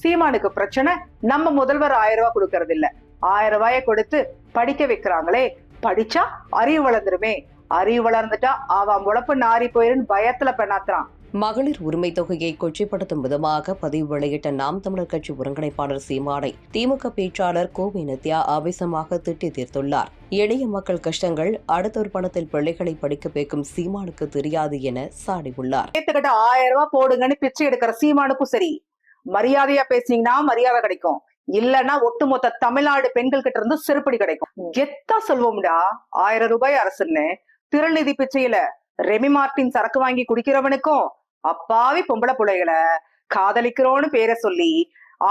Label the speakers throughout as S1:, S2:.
S1: சீமானுக்கு பிரச்சனை நம்ம முதல்வர் 1000 ரூபாய் கொடுக்கறது இல்ல. 1000 ரூபாயை கொடுத்து படிக்க வைக்கிறாங்களே, படிச்சா அறிவு வளர்ந்துருமே, அறிவு வளர்ந்துட்டா அவன் பொழப்பு நாரி போயிருன்னு பயத்துல பெண்ணாத்துறான்.
S2: மகளிர் உரிமை தொகையை கொச்சைப்படுத்தும் விதமாக பதிவு வெளியிட்ட நாம் தமிழர் கட்சி ஒருங்கிணைப்பாளர் சீமானை திமுக பேச்சாளர் கோவை நித்யா ஆவேசமாக திட்டி தீர்த்துள்ளார். எளிய மக்கள் கஷ்டங்கள் அடுத்த ஒரு பணத்தில் பிள்ளைகளை படிக்க வைக்கும் சீமானுக்கு தெரியாது என சாடியுள்ளார்.
S1: 1000 ரூபாய் போடுங்கன்னு பிச்சை எடுக்கிற சீமானுக்கும் சரி, மரியாதையா பேசினீங்கன்னா மரியாதை கிடைக்கும், இல்லன்னா ஒட்டுமொத்த தமிழ்நாடு பெண்கள் கிட்ட இருந்து செருப்படி கிடைக்கும். கெத்தா சொல்வோம்டா 1000 ரூபாய் அரசுன்னு. திரள்நிதி பிச்சையில ரெமி மார்டின் சரக்கு வாங்கி குடிக்கிறவனுக்கும் அப்பாவி பொம்பளை பிள்ளைகளை காதலிக்கிறோன்னு பேரை சொல்லி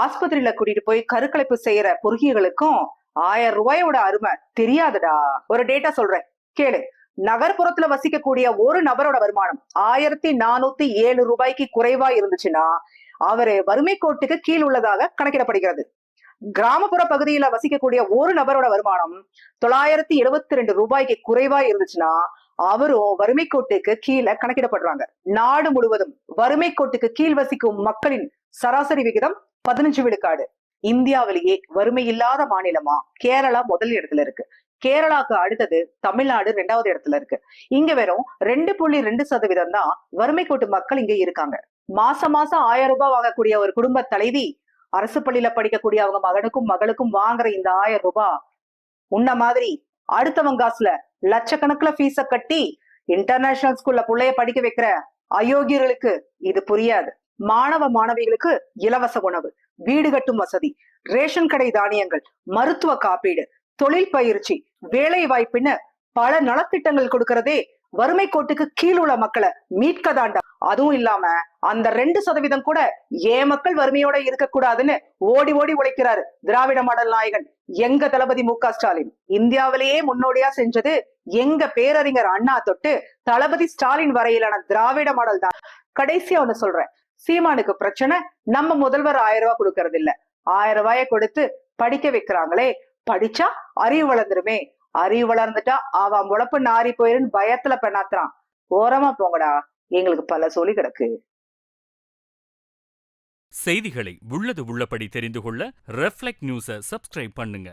S1: ஆஸ்பத்திரியில கூட்டிட்டு போய் கருக்கலைப்பு செய்யற பொறுகிகளுக்கும் 1000 ரூபாயோட அருமை தெரியாதுடா. ஒரு டேட்டா சொல்றேன் கேளு. நகர்ப்புறத்துல வசிக்கக்கூடிய ஒரு நபரோட வருமானம் 1407 ரூபாய்க்கு குறைவா இருந்துச்சுன்னா அவரு வறுமை கோட்டுக்கு கீழ் உள்ளதாக கணக்கிடப்படுகிறது. கிராமப்புற பகுதியில வசிக்கக்கூடிய ஒரு நபரோட வருமானம் 972 ரூபாய்க்கு குறைவா இருந்துச்சுன்னா அவரும் வறுமை கோட்டுக்கு கீழே கணக்கிடப்படுறாங்க. நாடு முழுவதும் வறுமை கோட்டுக்கு கீழ் வசிக்கும் மக்களின் சராசரி விகிதம் 15 விழுக்காடு. இந்தியாவிலேயே வறுமை இல்லாத மாநிலமா கேரளா முதல் இடத்துல இருக்கு. கேரளாக்கு அடுத்தது தமிழ்நாடு 2வது இடத்துல இருக்கு. இங்க வெறும் 2.2% தான் வறுமை கோட்டு மக்கள் இங்க இருக்காங்க. மாசம் 1000 ரூபாய் வாங்கக்கூடிய ஒரு குடும்ப தலைவி அரசு பள்ளியில படிக்கக்கூடிய அவங்க மகனுக்கும் மகளுக்கும் வாங்குற இந்த 1000 ரூபாய் உன்ன மாதிரி அடுத்தவங்க காசுல லட்சக்கணக்குல ஃபீஸ கட்டி இன்டர்நேஷனல் ஸ்கூல்ல பிள்ளைய படிக்க வைக்கிற அயோக்கியர்களுக்கு இது புரியாது. மாணவ மாணவிகளுக்கு இலவச உணவு, வீடு கட்டும் வசதி, ரேஷன் கடை தானியங்கள், மருத்துவ காப்பீடு, தொழில் பயிற்சி, வேலை வாய்ப்புன்னு பல நலத்திட்டங்கள் கொடுக்கறதே வறுமை கோட்டுக்கு கீழ் உள்ள மக்களை மீட்க தாண்டா. அதுவும் இல்லாம அந்த 2% கூட ஏன் மக்கள் வறுமையோட இருக்கக்கூடாதுன்னு ஓடி ஓடி உழைக்கிறாரு திராவிட மாடல் நாயகன் எங்க தளபதி மு.க. ஸ்டாலின். இந்தியாவிலேயே முன்னோடியா செஞ்சது எங்க பேரறிஞர் அண்ணா தொட்டு தளபதி ஸ்டாலின் வரையிலான திராவிட மாடல் தான். கடைசியா ஒண்ணு சொல்றேன், சீமானுக்கு பிரச்சனை நம்ம முதல்வர் 1000 ரூபாய் கொடுக்கறது இல்ல. 1000 ரூபாயை கொடுத்து படிக்க வைக்கிறாங்களே, படிச்சா அறிவு வளர்ந்துருமே, அறிவு வளர்ந்துட்டா அவன் பொழப்பு நாரி போயிருன்னு பயத்துல பெண்ணாத்துறான். ஓரமா போங்கடா, எங்களுக்கு பல சொல்லி கிடக்கு.
S3: செய்திகளை உள்ளது உள்ளபடி தெரிந்து கொள்ள ரெஃப்ளெக்ட் நியூஸை சப்ஸ்கிரைப் பண்ணுங்க.